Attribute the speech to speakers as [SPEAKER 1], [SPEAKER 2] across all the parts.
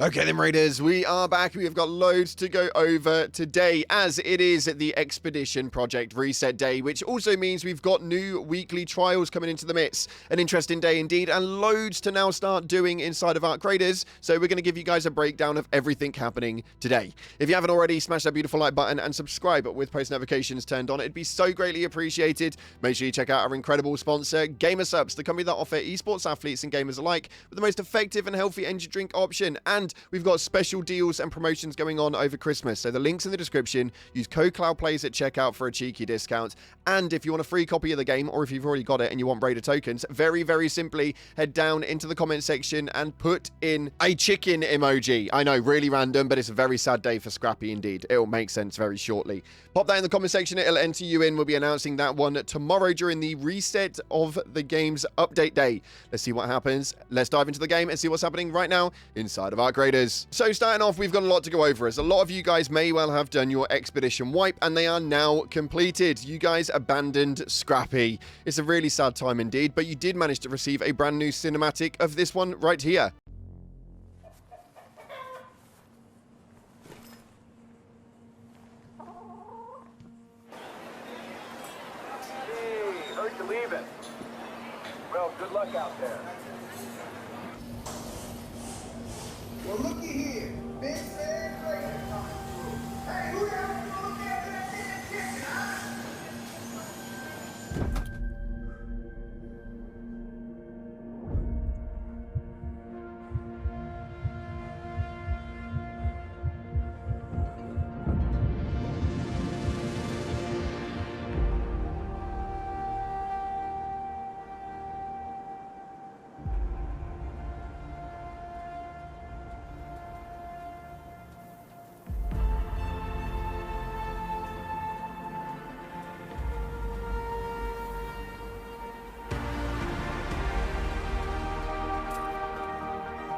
[SPEAKER 1] Okay then, Raiders, we are back. We have got loads to go over today, as it is the Expedition Project Reset Day, which also means we've got new weekly trials coming into the mix. An interesting day indeed, and loads to now start doing inside of Arc Raiders, so we're going to give you guys a breakdown of everything happening today. If you haven't already, smash that beautiful like button and subscribe with post notifications turned on. It'd be so greatly appreciated. Make sure you check out our incredible sponsor, GamerSupps, the company that offer esports athletes and gamers alike with the most effective and healthy energy drink option. And we've got special deals and promotions going on over Christmas, so the link's in the description. Use code CloudPlays at checkout for a cheeky discount. And if you want a free copy of the game, or if you've already got it and you want Raider tokens, very, very simply head down into the comment section and put in a chicken emoji. I know, really random, but it's a very sad day for Scrappy indeed. It'll make sense very shortly. Pop that in the comment section, it'll enter you in. We'll be announcing that one tomorrow during the reset of the game's update day. Let's see what happens. Let's dive into the game and see what's happening right now inside of Arc Raiders. So starting off, we've got a lot to go over, as a lot of you guys may well have done your expedition wipe, and they are now completed. You guys abandoned Scrappy. It's a really sad time indeed, but you did manage to receive a brand new cinematic of this one right here.
[SPEAKER 2] Hey, heard you leaving. Well, good luck out there.
[SPEAKER 3] Well, looky here. Big fan Raiders coming through. Hey, who y'all gonna look after that damn chicken, huh?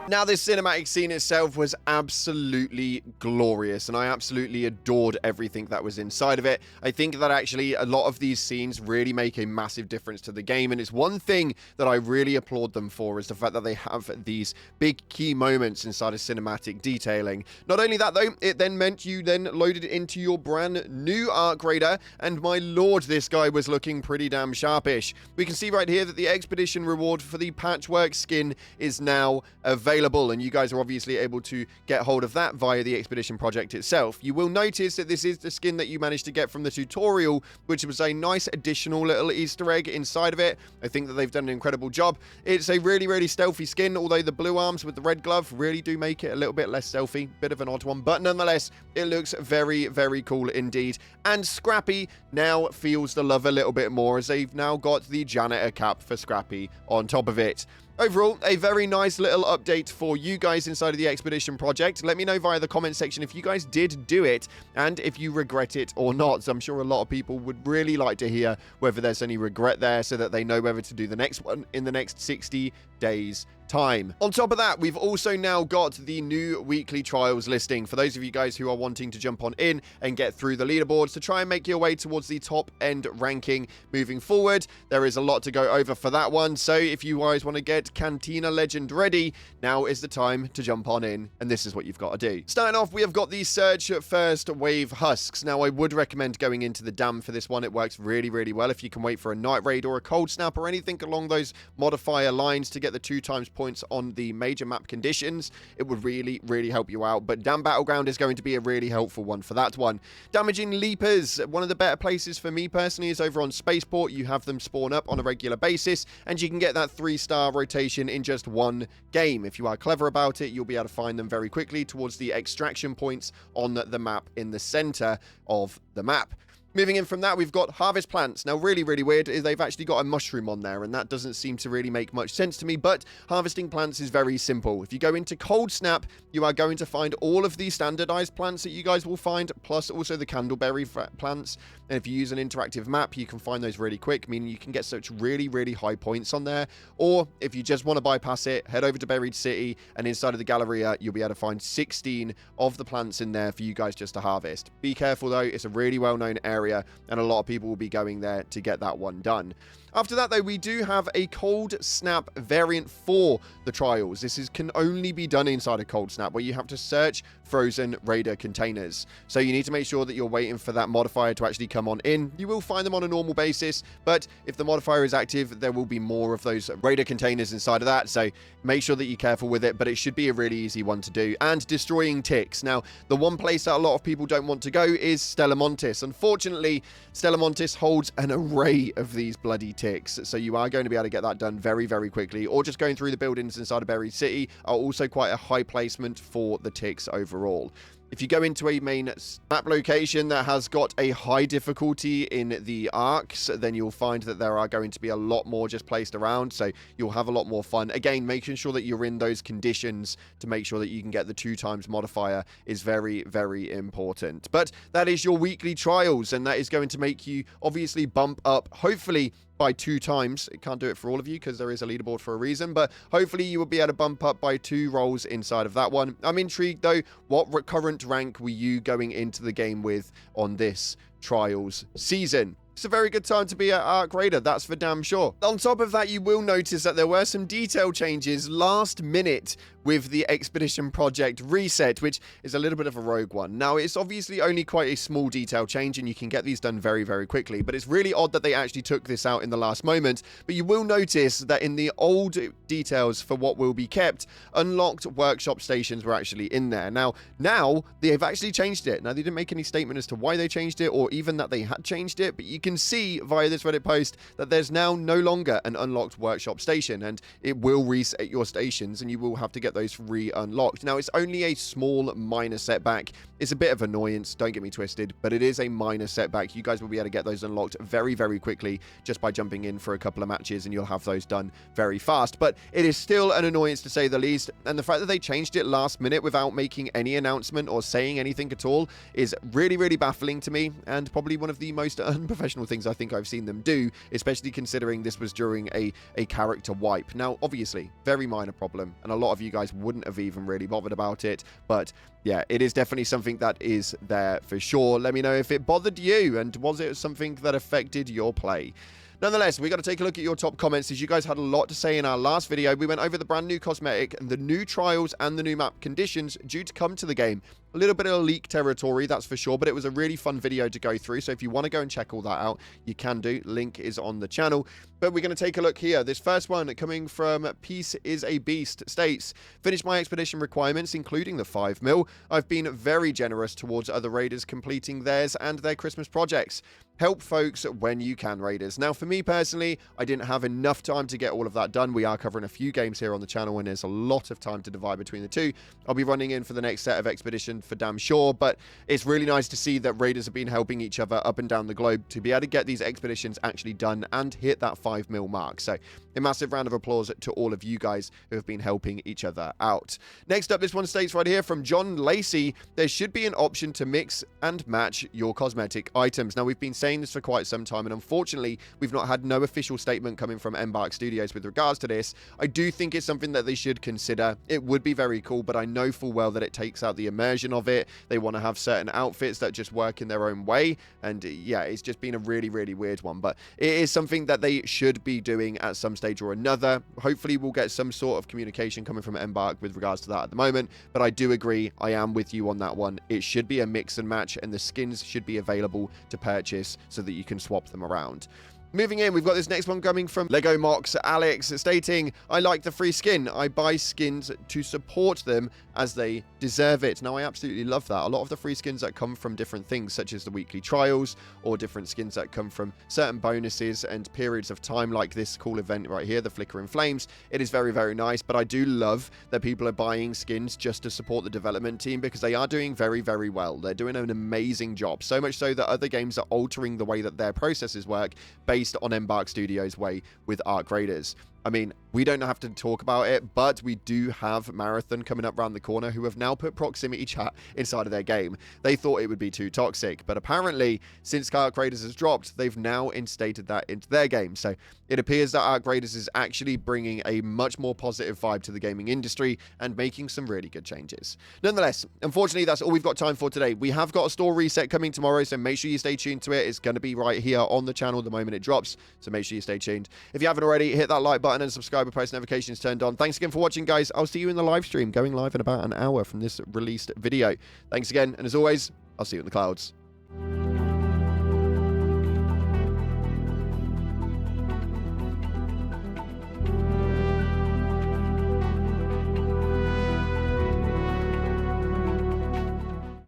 [SPEAKER 1] Now, this cinematic scene itself was absolutely glorious, and I absolutely adored everything that was inside of it. I think that actually a lot of these scenes really make a massive difference to the game, and it's one thing that I really applaud them for, is the fact that they have these big key moments inside of cinematic detailing. Not only that though, it then meant you then loaded it into your brand new Arc Raider, and my lord, this guy was looking pretty damn sharpish. We can see right here that the expedition reward for the patchwork skin is now available, and you guys are obviously able to get hold of that via the expedition project itself. You will notice that this is the skin that you managed to get from the tutorial, which was a nice additional little Easter egg inside of it. I think that they've done an incredible job. It's a really, really stealthy skin, although the blue arms with the red glove really do make it a little bit less stealthy. Bit of an odd one, but nonetheless, it looks very, very cool indeed. And Scrappy now feels the love a little bit more, as they've now got the janitor cap for Scrappy on top of it. Overall, a very nice little update for you guys inside of the Expedition Project. Let me know via the comment section if you guys did do it and if you regret it or not. So I'm sure a lot of people would really like to hear whether there's any regret there, so that they know whether to do the next one in the next 60 days time. On top of that, we've also now got the new weekly trials listing for those of you guys who are wanting to jump on in and get through the leaderboards to try and make your way towards the top end ranking moving forward. There is a lot to go over for that one, so if you guys want to get Cantina Legend ready, now is the time to jump on in, and this is what you've got to do. Starting off, we have got the Search First Wave Husks. Now, I would recommend going into the dam for this one. It works really, really well if you can wait for a night raid or a cold snap or anything along those modifier lines to get the 2x points on the major map conditions. It would really, really help you out, but Dam Battleground is going to be a really helpful one for that one. Damaging Leapers, one of the better places for me personally is over on Spaceport. You have them spawn up on a regular basis, and you can get that 3-star rotation in just one game. If you are clever about it, you'll be able to find them very quickly towards the extraction points on the map in the center of the map. Moving in from that, we've got harvest plants. Now, really, really weird is they've actually got a mushroom on there, and that doesn't seem to really make much sense to me, but harvesting plants is very simple. If you go into Cold Snap, you are going to find all of the standardized plants that you guys will find, plus also the candleberry plants. And if you use an interactive map, you can find those really quick, meaning you can get such really, really high points on there. Or if you just want to bypass it, head over to Buried City, and inside of the Galleria, you'll be able to find 16 of the plants in there for you guys just to harvest. Be careful though, it's a really well-known area, and a lot of people will be going there to get that one done. After that, though, we do have a Cold Snap variant for the trials. This can only be done inside a Cold Snap, where you have to search frozen raider containers. So you need to make sure that you're waiting for that modifier to actually come on in. You will find them on a normal basis, but if the modifier is active, there will be more of those raider containers inside of that. So make sure that you're careful with it, but it should be a really easy one to do. And destroying ticks. Now, the one place that a lot of people don't want to go is Stellamontis. Unfortunately, Stellamontis holds an array of these bloody ticks, so you are going to be able to get that done very, very quickly, or just going through the buildings inside of Buried City are also quite a high placement for the ticks overall. If you go into a main map location that has got a high difficulty in the arcs, then you'll find that there are going to be a lot more just placed around, so you'll have a lot more fun. Again, making sure that you're in those conditions to make sure that you can get the 2x modifier is very, very important. But that is your weekly trials, and that is going to make you obviously bump up, hopefully, by 2 times. It can't do it for all of you because there is a leaderboard for a reason, but hopefully you will be able to bump up by 2 roles inside of that one. I'm intrigued though, what current rank were you going into the game with on this trials season? It's a very good time to be at Arc Raider, that's for damn sure. On top of that, you will notice that there were some detail changes last minute with the Expedition Project reset, which is a little bit of a rogue one. Now, it's obviously only quite a small detail change, and you can get these done very, very quickly, but it's really odd that they actually took this out in the last moment. But you will notice that in the old details for what will be kept, unlocked workshop stations were actually in there. Now they've actually changed it. Now, they didn't make any statement as to why they changed it, or even that they had changed it, but you can see via this Reddit post that there's now no longer an unlocked workshop station, and it will reset your stations, and you will have to get those re-unlocked. Now, it's only a small minor setback. It's a bit of annoyance, don't get me twisted, but it is a minor setback. You guys will be able to get those unlocked very, very quickly just by jumping in for a couple of matches, and you'll have those done very fast. But it is still an annoyance to say the least, and the fact that they changed it last minute without making any announcement or saying anything at all is really, really baffling to me, and probably one of the most unprofessional things I think I've seen them do, especially considering this was during a character wipe. Now, obviously, very minor problem, and a lot of you guys wouldn't have even really bothered about it, but yeah, it is definitely something that is there for sure. Let me know if it bothered you, and was it something that affected your play? Nonetheless, we got to take a look at your top comments, as you guys had a lot to say in our last video. We went over the brand new cosmetic, and the new trials, and the new map conditions due to come to the game. A little bit of leak territory, that's for sure, but it was a really fun video to go through, so if you want to go and check all that out, you can do. Link is on the channel. But we're going to take a look here. This first one coming from Peace is a Beast states, finished my expedition requirements, including the 5 mil. I've been very generous towards other raiders completing theirs and their Christmas projects. Help folks when you can, raiders. Now, for me personally, I didn't have enough time to get all of that done. We are covering a few games here on the channel, and there's a lot of time to divide between the two. I'll be running in for the next set of expedition for damn sure, but it's really nice to see that raiders have been helping each other up and down the globe to be able to get these expeditions actually done and hit that 5 mil mark. So a massive round of applause to all of you guys who have been helping each other out. Next up, this one states right here from John Lacey, there should be an option to mix and match your cosmetic items. Now, we've been saying this for quite some time, and unfortunately we've not had no official statement coming from Embark Studios with regards to this. I do think it's something that they should consider. It would be very cool, but I know full well that it takes out the immersion of it. They want to have certain outfits that just work in their own way, and yeah, it's just been a really, really weird one, but it is something that they should be doing at some stage or another. Hopefully we'll get some sort of communication coming from Embark with regards to that at the moment, but I do agree, I am with you on that one. It should be a mix and match, and the skins should be available to purchase so that you can swap them around. Moving in, we've got this next one coming from Lego Mox Alex, stating, I like the free skin. I buy skins to support them as they deserve it. Now, I absolutely love that. A lot of the free skins that come from different things, such as the weekly trials, or different skins that come from certain bonuses and periods of time, like this cool event right here, the Flickering Flames. It is very, very nice, but I do love that people are buying skins just to support the development team, because they are doing very, very well. They're doing an amazing job, so much so that other games are altering the way that their processes work based on Embark Studios' way with Arc Raiders. I mean, we don't have to talk about it, but we do have Marathon coming up around the corner who have now put proximity chat inside of their game. They thought it would be too toxic, but apparently, since Arc Raiders has dropped, they've now instated that into their game. So it appears that Arc Raiders is actually bringing a much more positive vibe to the gaming industry and making some really good changes. Nonetheless, unfortunately, that's all we've got time for today. We have got a store reset coming tomorrow, so make sure you stay tuned to it. It's going to be right here on the channel the moment it drops, so make sure you stay tuned. If you haven't already, hit that like button and subscribe with post notifications turned on. Thanks again for watching, guys. I'll see you in the live stream, going live in about an hour from this released video. Thanks again, and as always, I'll see you in the clouds.